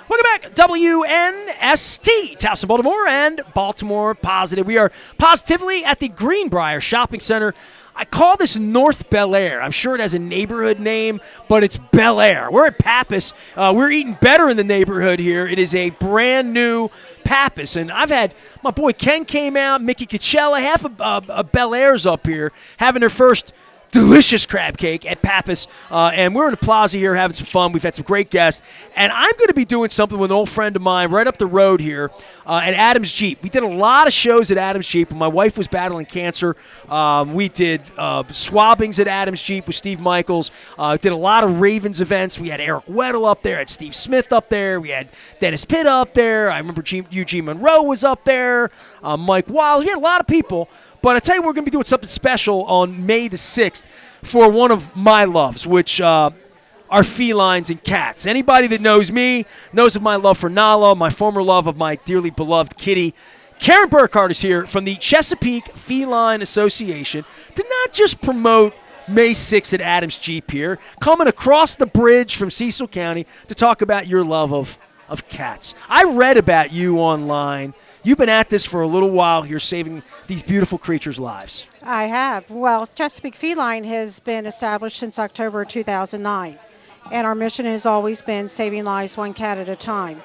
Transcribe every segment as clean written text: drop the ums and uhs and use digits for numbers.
Welcome back, WNST, Towson, Baltimore, and Baltimore Positive. We are positively at the Greenbrier Shopping Center. I call this North Bel Air. I'm sure it has a neighborhood name, but it's Bel Air. We're at Pappas. We're eating better in the neighborhood here. It is a brand new Pappas, and I've had my boy Ken came out, Mickey Coachella, half of Bel Air's up here having their first delicious crab cake at Pappas, and we're in the plaza here having some fun. We've had some great guests, and I'm going to be doing something with an old friend of mine right up the road here at Adams Jeep. We did a lot of shows at Adams Jeep when my wife was battling cancer. We did swabbings at Adams Jeep with Steve Michaels. Did a lot of Ravens events. We had Eric Weddle up there, had Steve Smith up there, we had Dennis Pitt up there. I remember Eugene Monroe was up there, Mike Wild. We had a lot of people. But I tell you, we're going to be doing something special on May the 6th for one of my loves, which are felines and cats. Anybody that knows me knows of my love for Nala, my former love of my dearly beloved kitty. Karen Burkhardt is here from the Chesapeake Feline Association to not just promote May 6th at Adams Jeep here, coming across the bridge from Cecil County to talk about your love of cats. I read about you online. You've been at this for a little while here, saving these beautiful creatures' lives. I have. Well, Chesapeake Feline has been established since October 2009, and our mission has always been saving lives one cat at a time.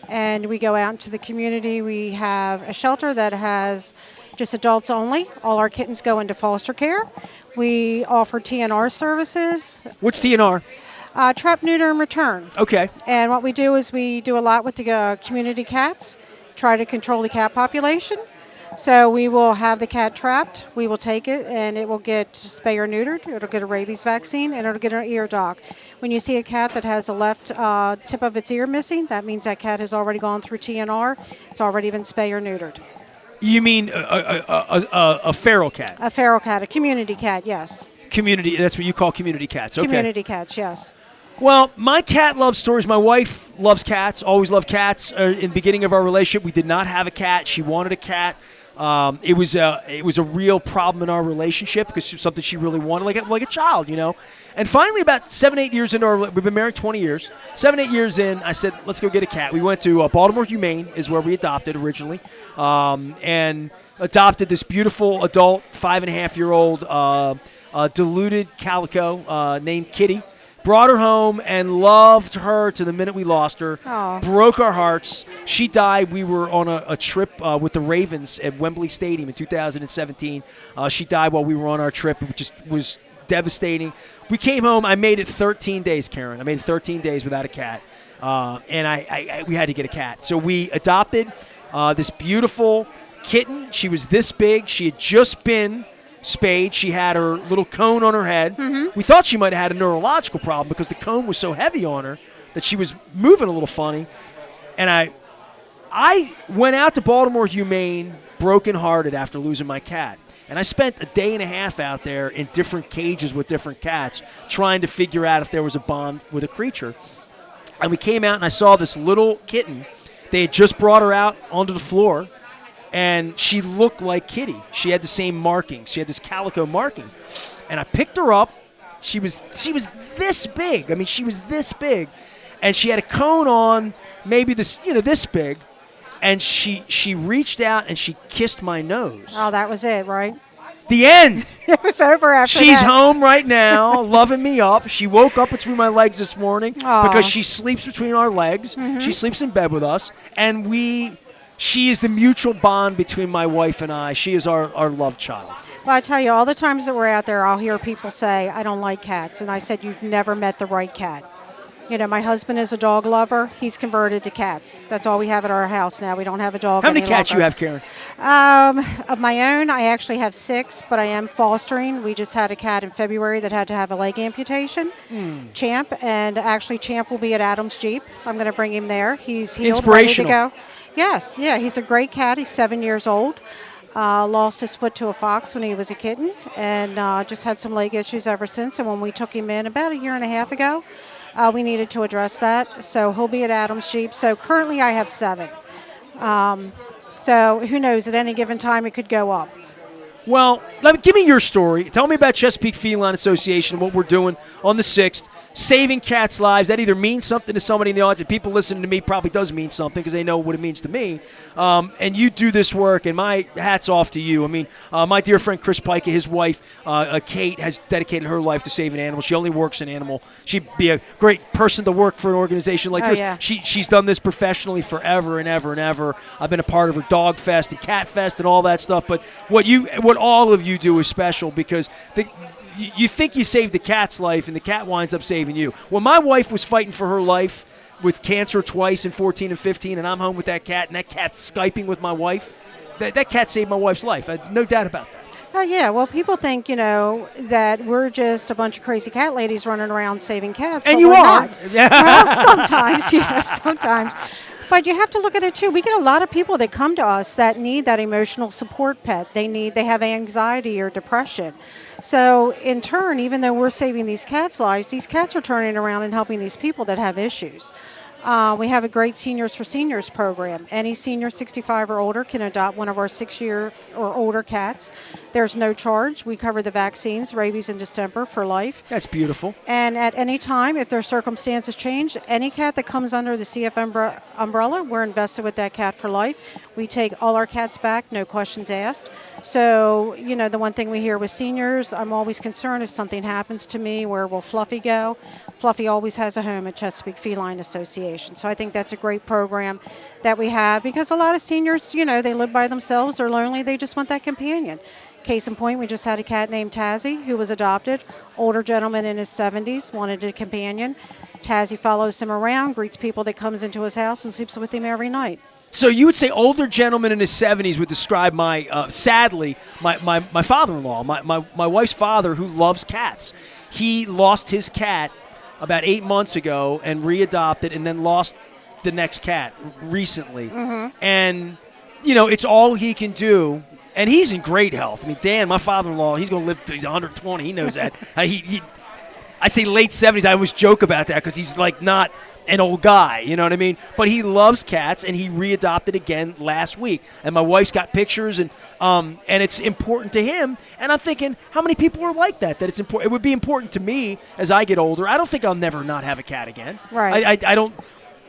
And we go out into the community. We have a shelter that has just adults only. All our kittens go into foster care. We offer TNR services. What's TNR? Trap, neuter, and return. Okay. And what we do is we do a lot with the community cats, try to control the cat population. So we will have the cat trapped, we will take it, and it will get spay or neutered, it'll get a rabies vaccine, and it'll get an ear doc. When you see a cat that has a left tip of its ear missing, that means that cat has already gone through TNR, it's already been spay or neutered. You mean a feral cat? A feral cat, a community cat, yes. Community, that's what you call community cats, okay. Community cats, yes. Well, my cat loves stories. My wife loves cats, always loved cats. In the beginning of our relationship, we did not have a cat. She wanted a cat. It was a real problem in our relationship because it was something she really wanted, like a child, you know. And finally, about 7-8 years into we've been married 20 years. 7-8 years in, I said, let's go get a cat. We went to Baltimore Humane is where we adopted originally, and adopted this beautiful adult 5.5-year-old diluted calico named Kitty. Brought her home and loved her to the minute we lost her. Aww. Broke our hearts. She died. We were on a trip with the Ravens at Wembley Stadium in 2017. She died while we were on our trip. It just was devastating. We came home. I made it 13 days, Karen. I made it 13 days without a cat. And we had to get a cat. So we adopted this beautiful kitten. She was this big. She had just been spayed. She had her little cone on her head. Mm-hmm. We thought she might have had a neurological problem because the cone was so heavy on her that she was moving a little funny. And I went out to Baltimore Humane brokenhearted after losing my cat. And I spent a day and a half out there in different cages with different cats trying to figure out if there was a bond with a creature. And we came out and I saw this little kitten. They had just brought her out onto the floor. And she looked like Kitty. She had the same markings. She had this calico marking. And I picked her up. She was this big. I mean, she was this big. And she had a cone on, maybe this big. And she reached out and she kissed my nose. Oh, that was it, right? The end. It was over after She's that. home right now, loving me up. She woke up between my legs this morning because she sleeps between our legs. Mm-hmm. She sleeps in bed with us. And she is the mutual bond between my wife and I. She is our love child. Well, I tell you, all the times that we're out there, I'll hear people say, I don't like cats. And I said, you've never met the right cat. You know, my husband is a dog lover. He's converted to cats. That's all we have at our house now. We don't have a dog How many any cats longer. you have, Karen? Of my own, I actually have 6, but I am fostering. We just had a cat in February that had to have a leg amputation, Champ. And actually, Champ will be at Adams Jeep. I'm going to bring him there. He's healed, ready to go. Yes, yeah, he's a great cat. He's 7 years old. Lost his foot to a fox when he was a kitten, and just had some leg issues ever since. And when we took him in about 1.5 years ago, we needed to address that. So he'll be at Adams Jeep. So currently I have 7. So who knows? At any given time, it could go up. Well, give me your story. Tell me about Chesapeake Feline Association, what we're doing on the 6th, saving cats' lives. That either means something to somebody in the audience, and people listening to me probably does mean something because they know what it means to me. And you do this work, and my hat's off to you. I mean, my dear friend Chris Pike, his wife, Kate, has dedicated her life to saving animals. She only works in animal. She'd be a great person to work for an organization like yours. Yeah. She's done this professionally forever and ever and ever. I've been a part of her Dog Fest and Cat Fest and all that stuff. But what all of you do is special because you think you saved the cat's life, and the cat winds up saving you. When my wife was fighting for her life with cancer twice in 14 and 15, and I'm home with that cat, and that cat's Skyping with my wife, that cat saved my wife's life. No doubt about that. Oh, yeah. Well, people think, that we're just a bunch of crazy cat ladies running around saving cats. And but you we're are. Not. Well, sometimes, yes, sometimes. But you have to look at it, too. We get a lot of people that come to us that need that emotional support pet. They have anxiety or depression. So, in turn, even though we're saving these cats' lives, these cats are turning around and helping these people that have issues. We have a great Seniors for Seniors program. Any senior 65 or older can adopt one of our 6-year or older cats. There's no charge. We cover the vaccines, rabies and distemper for life. That's beautiful. And at any time, if their circumstances change, any cat that comes under the CF umbrella, we're invested with that cat for life. We take all our cats back, no questions asked. So, the one thing we hear with seniors, I'm always concerned if something happens to me, where will Fluffy go? Fluffy always has a home at Chesapeake Feline Association. So I think that's a great program that we have because a lot of seniors, they live by themselves, they're lonely, they just want that companion. Case in point, we just had a cat named Tazzy who was adopted. Older gentleman in his 70s, wanted a companion. Tazzy follows him around, greets people that comes into his house, and sleeps with him every night. So you would say older gentleman in his 70s would describe sadly, my father-in-law, my wife's father, who loves cats. He lost his cat about 8 months ago and readopted, and then lost the next cat recently. Mm-hmm. And, it's all he can do. And he's in great health. I mean, Dan, my father-in-law, he's going to live till he's 120. He knows that. I say late 70s. I always joke about that because he's not an old guy. You know what I mean? But he loves cats, and he readopted again last week. And my wife's got pictures, and it's important to him. And I'm thinking, how many people are like that? That it's important. It would be important to me as I get older. I don't think I'll never not have a cat again. Right. I don't.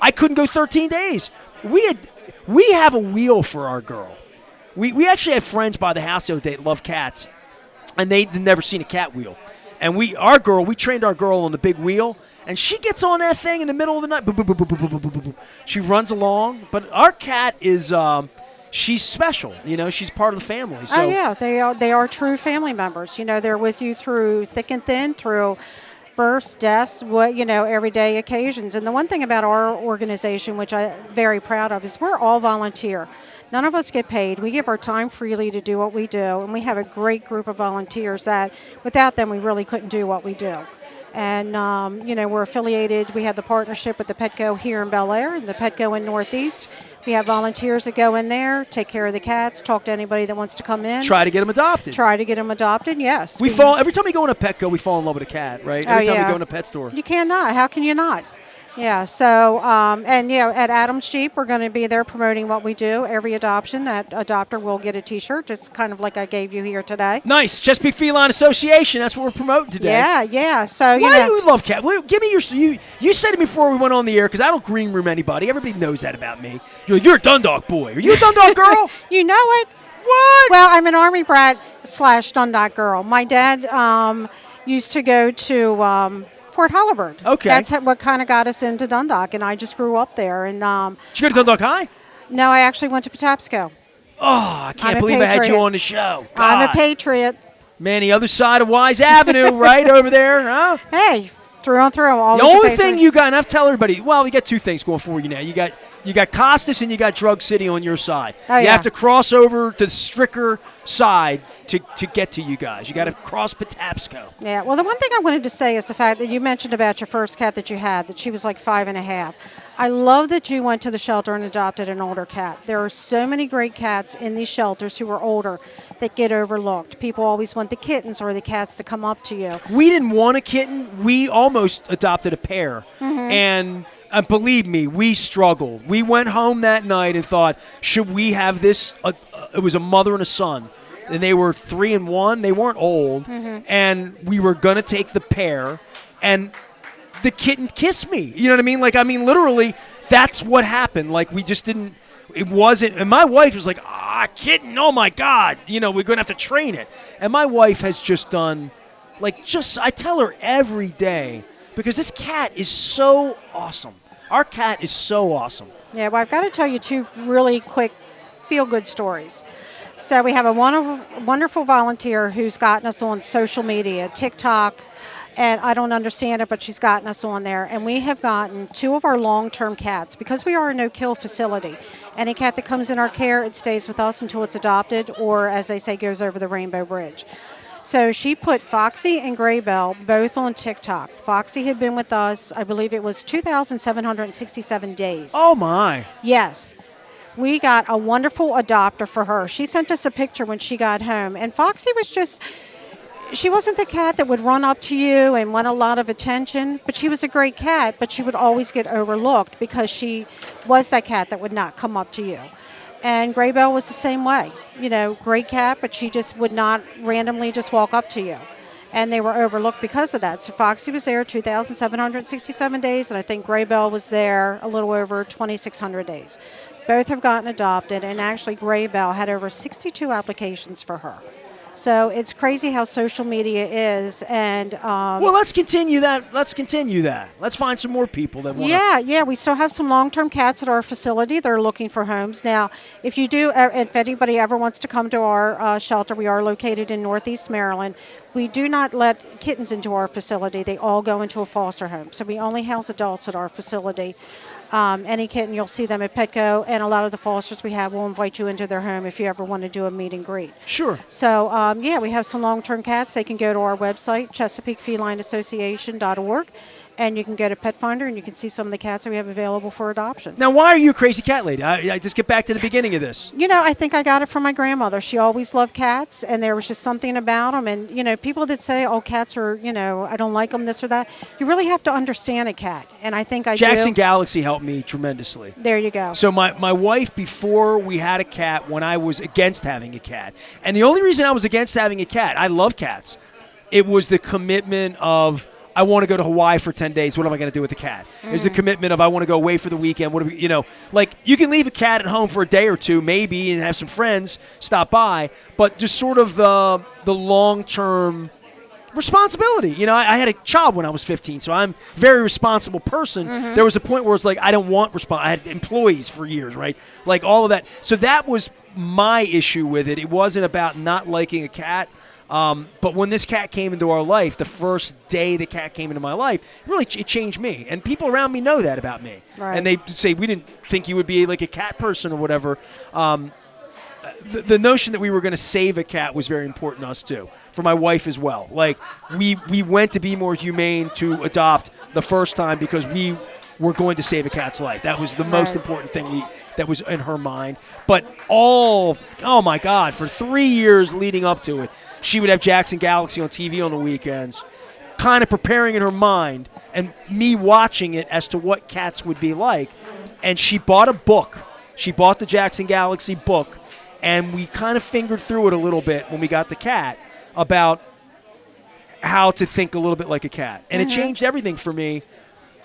I couldn't go 13 days. We have a wheel for our girl. We actually had friends by the house the other day that love cats, and they'd never seen a cat wheel. And we trained our girl on the big wheel, and she gets on that thing in the middle of the night. Boop, boop, boop, boop, boop, boop, boop, boop. She runs along, but our cat is she's special. She's part of the family. So. Oh yeah, they are true family members. They're with you through thick and thin, through births, deaths, everyday occasions. And the one thing about our organization, which I'm very proud of, is we're all volunteer. None of us get paid. We give our time freely to do what we do, and we have a great group of volunteers that without them we really couldn't do what we do. And, we're affiliated. We have the partnership with the Petco here in Bel Air and the Petco in Northeast. We have volunteers that go in there, take care of the cats, talk to anybody that wants to come in. Try to get them adopted. Yes. Every time we go in a Petco, we fall in love with a cat, right? Every time we go in a pet store. You cannot. How can you not? Yeah, so, at Adams Jeep, we're going to be there promoting what we do. Every adoption, that adopter will get a T-shirt, just kind of like I gave you here today. Nice. Chesapeake Feline Association, that's what we're promoting today. Yeah. So, Why do you love cats? Give me you said it before we went on the air, because I don't green room anybody. Everybody knows that about me. You're a Dundalk boy. Are you a Dundalk girl? You know it. What? Well, I'm an Army brat / Dundalk girl. My dad used to go to... Fort Holabird. Okay. That's what kind of got us into Dundalk, and I just grew up there. And did you go to Dundalk High? No, I actually went to Patapsco. Oh, I can't believe I had you on the show. God. I'm a patriot. Man, the other side of Wise Avenue, right over there, huh? Hey, through and through. The only thing you got, and I've tell everybody, well, we got two things going for you now. You got Costas and you got Drug City on your side. Oh, you have to cross over to the Stricker side to get to you guys. You got to cross Patapsco. Yeah, well, the one thing I wanted to say is the fact that you mentioned about your first cat that you had, that she was like 5.5. I love that you went to the shelter and adopted an older cat. There are so many great cats in these shelters who are older that get overlooked. People always want the kittens or the cats to come up to you. We didn't want a kitten. We almost adopted a pair. Mm-hmm. And believe me, we struggled. We went home that night and thought, should we have this? It was a mother and a son. and they were 3 and 1. They weren't old, and we were gonna take the pair, and the kitten kissed me. You know what I mean? Like, I mean, literally, that's what happened. Like, we just didn't. It wasn't. And my wife was like, kitten. Oh my God. You know, we're gonna have to train it. And my wife has just done, I tell her every day, because this cat is so awesome. Our cat is so awesome. Yeah, well, I've got to tell you 2 really quick feel-good stories. So we have a wonderful volunteer who's gotten us on social media, TikTok, and I don't understand it, but she's gotten us on there. And we have gotten 2 of our long-term cats, because we are a no-kill facility. Any cat that comes in our care, it stays with us until it's adopted, or, as they say, goes over the Rainbow Bridge. So she put Foxy and Graybell both on TikTok. Foxy had been with us, I believe it was 2,767 days. Oh, my. Yes. We got a wonderful adopter for her. She sent us a picture when she got home. And Foxy was she wasn't the cat that would run up to you and want a lot of attention, but she was a great cat, but she would always get overlooked because she was that cat that would not come up to you. And Graybell was the same way. You know, great cat, but she just would not randomly just walk up to you. And they were overlooked because of that. So Foxy was there 2,767 days, and I think Graybell was there a little over 2,600 days. Both have gotten adopted, and actually Graybell had over 62 applications for her. So it's crazy how social media is, and well, let's continue that. Let's find some more people that want. Yeah. We still have some long-term cats at our facility. They're looking for homes now. If anybody ever wants to come to our shelter, we are located in Northeast Maryland. We do not let kittens into our facility. They all go into a foster home. So we only house adults at our facility. Any kitten, you'll see them at Petco, and a lot of the fosters we have will invite you into their home if you ever want to do a meet and greet. Sure. So, we have some long-term cats. They can go to our website, ChesapeakeFelineAssociation.org, and you can go to Pet Finder, and you can see some of the cats that we have available for adoption. Now, why are you a crazy cat lady? I just get back to the beginning of this. You know, I think I got it from my grandmother. She always loved cats, and there was just something about them. And, you know, people that say, oh, cats are, you know, I don't like them, this or that. You really have to understand a cat, and I think I do. Jackson Galaxy helped me tremendously. There you go. So my wife, before we had a cat, when I was against having a cat, and the only reason I was against having a cat, I love cats, it was the commitment of, I want to go to Hawaii for 10 days. What am I going to do with the cat? There's the commitment of, I want to go away for the weekend. Like, you can leave a cat at home for a day or two, maybe, and have some friends stop by, but just sort of the long-term responsibility. You know, I had a child when I was 15, so I'm a very responsible person. There was a point where it's like, I don't want I had employees for years, right? Like, all of that. So that was my issue with it. It wasn't about not liking a cat. But when this cat came into our life, the first day the cat came into my life, it changed me. And people around me know that about me. Right. And they say, we didn't think you would be like a cat person or whatever. The notion that we were going to save a cat was very important to us, too, for my wife as well. Like, we went to be more humane to adopt the first time because we were going to save a cat's life. That was the most important thing that was in her mind. But oh my God, for 3 years leading up to it, she would have Jackson Galaxy on TV on the weekends, kind of preparing in her mind, and me watching it as to what cats would be like. And she bought a book. She bought the Jackson Galaxy book, and we kind of fingered through it a little bit when we got the cat about how to think a little bit like a cat. And it changed everything for me,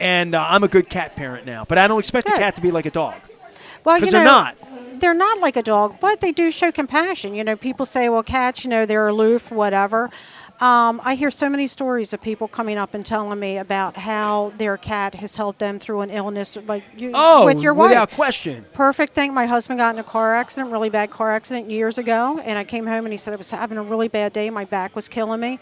and I'm a good cat parent now. But I don't expect a cat to be like a dog. Well, because they're not. They're not like a dog, but they do show compassion. You know, people say, well, cats, you know, they're aloof, whatever. I hear so many stories of people coming up and telling me about how their cat has helped them through an illness, like with your wife. Without question. Perfect thing. My husband got in a car accident, really bad car accident years ago, and I came home and he said I was having a really bad day. My back was killing me.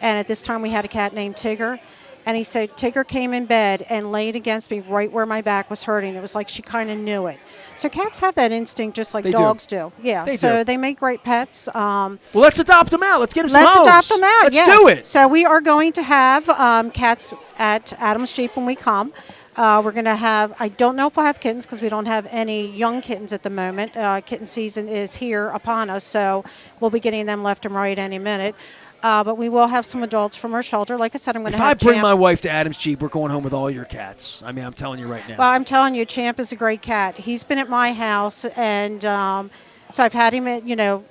And at this time we had a cat named Tigger. And he said Tigger came in bed and laid against me right where my back was hurting. It was like she kind of knew it. So cats have that instinct just like dogs do. Yeah, so they make great pets. Well, let's adopt them out. Let's get them some homes. Let's adopt them out, Let's do it. So we are going to have cats at Adams Jeep when we come. We're going to have, I don't know if we'll have kittens because we don't have any young kittens at the moment. Kitten season is here upon us, so we'll be getting them left and right any minute. But we will have some adults from our shelter. Like I said, I'm going to have If I bring Champ. my wife to Adams Jeep, we're going home with all your cats. I mean, I'm telling you right now. Well, I'm telling you, Champ is a great cat. He's been at my house, and So I've had him,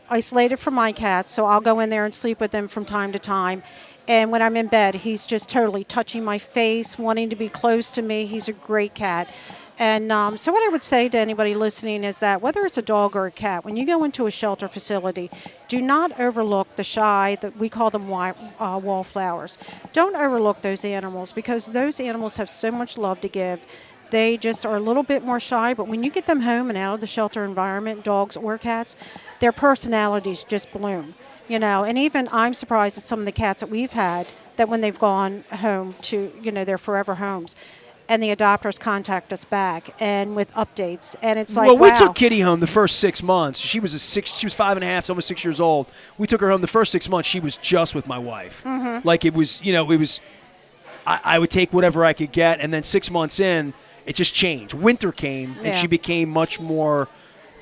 isolated from my cats. So I'll go in there and sleep with him from time to time. And when I'm in bed, he's just totally touching my face, wanting to be close to me. He's a great cat. And so what I would say to anybody listening is that whether it's a dog or a cat, when you go into a shelter facility, do not overlook the shy, that we call them wallflowers. Don't overlook those animals, because those animals have so much love to give. They just are a little bit more shy, but when you get them home and out of the shelter environment, dogs or cats, their personalities just bloom. And even I'm surprised at some of the cats that we've had, that when they've gone home to, their forever homes, and the adopters contact us back and with updates, and it's like, well, we wow. took Kitty home the first 6 months. She was 5.5, almost 6 years old. We took her home the first 6 months. She was just with my wife. Mm-hmm. Like it was. I would take whatever I could get, and then 6 months in, it just changed. Winter came, and she became much more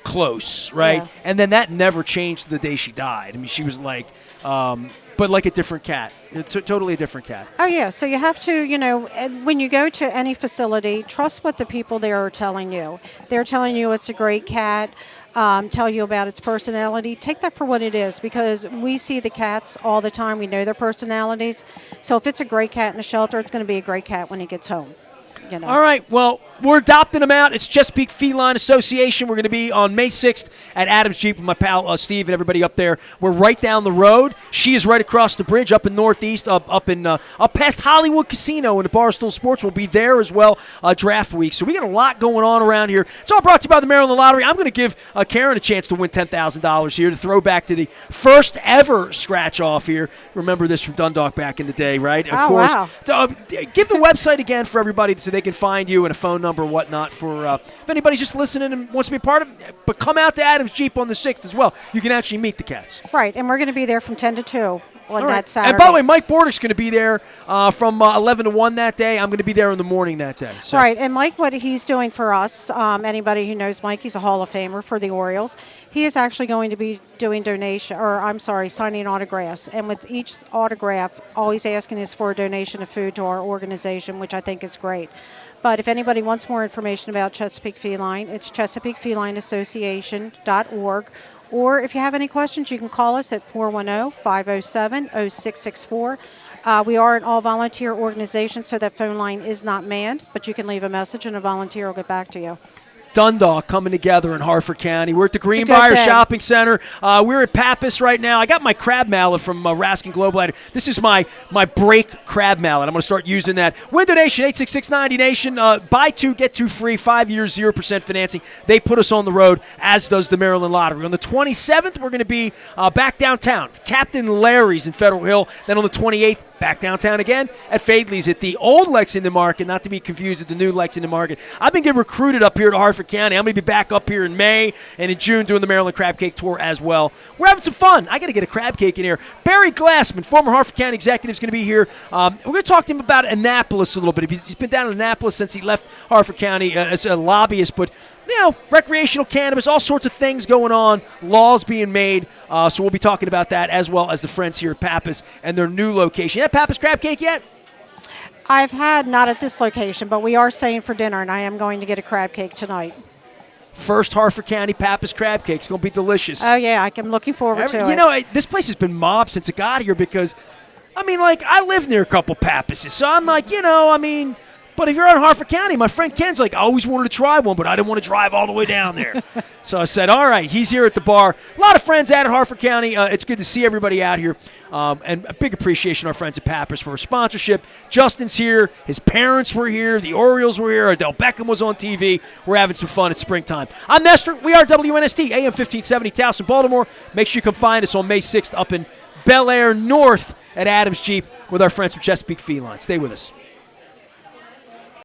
close, right? Yeah. And then that never changed the day she died. I mean, she was like, but like a different cat, totally a different cat. Oh, yeah. So you have to, when you go to any facility, trust what the people there are telling you. They're telling you it's a great cat, tell you about its personality. Take that for what it is, because we see the cats all the time. We know their personalities. So if it's a great cat in a shelter, it's going to be a great cat when he gets home. All right, well, we're adopting them out. It's Chesapeake Feline Association. We're going to be on May 6th at Adams Jeep with my pal Steve and everybody up there. We're right down the road. She is right across the bridge up in Northeast, up past Hollywood Casino, and the Barstool Sports will be there as well, draft week. So we got a lot going on around here. It's all brought to you by the Maryland Lottery. I'm going to give Karen a chance to win $10,000 here to throw back to the first ever scratch-off here. Remember this from Dundalk back in the day, right? Of course. Wow. Give the website again for everybody so they can find you, and a phone number and whatnot for if anybody's just listening and wants to be a part of it. But come out to Adams Jeep on the 6th as well. You can actually meet the cats. Right, and we're going to be there from 10 to 2 on that Saturday. And by the way, Mike Bordick's going to be there from 11 to 1 that day. I'm going to be there in the morning that day. So. Right, and Mike, what he's doing for us, anybody who knows Mike, he's a Hall of Famer for the Orioles. He is actually going to be doing signing autographs. And with each autograph, all he's asking is for a donation of food to our organization, which I think is great. But if anybody wants more information about Chesapeake Feline, it's ChesapeakeFelineAssociation.org. Or if you have any questions, you can call us at 410-507-0664. We are an all-volunteer organization, so that phone line is not manned, but you can leave a message and a volunteer will get back to you. Dundalk coming together in Harford County. We're at the Greenbrier Shopping Center. We're at Pappas right now. I got my crab mallet from Raskin Global. This is my break crab mallet. I'm going to start using that. Win donation, 866-90-NATION. Buy two, get two free, 5 years, 0% financing. They put us on the road, as does the Maryland Lottery. On the 27th, we're going to be back downtown. Captain Larry's in Federal Hill. Then on the 28th, back downtown again at Fadley's at the old Lexington Market, not to be confused with the new Lexington Market. I've been getting recruited up here to Harford County. I'm going to be back up here in May and in June doing the Maryland Crab Cake Tour as well. We're having some fun. I got to get a crab cake in here. Barry Glassman, former Harford County executive, is going to be here. We're going to talk to him about Annapolis a little bit. He's been down in Annapolis since he left Harford County as a lobbyist, but recreational cannabis, all sorts of things going on, laws being made. So we'll be talking about that, as well as the friends here at Pappas and their new location. You had Pappas crab cake yet? I've had, not at this location, but we are staying for dinner, and I am going to get a crab cake tonight. First Harford County Pappas crab cake. It's going to be delicious. Oh, yeah, I'm looking forward to it. This place has been mobbed since it got here because, I live near a couple Pappases. So I'm like, but if you're out in Harford County, my friend Ken's like, I always wanted to try one, but I didn't want to drive all the way down there. So I said, all right, he's here at the bar. A lot of friends out at Harford County. It's good to see everybody out here. And a big appreciation to our friends at Pappas for sponsorship. Justin's here. His parents were here. The Orioles were here. Odell Beckham was on TV. We're having some fun. It's springtime. I'm Nestor. We are WNST, AM 1570, Towson, Baltimore. Make sure you come find us on May 6th up in Bel Air North at Adams Jeep with our friends from Chesapeake Feline. Stay with us.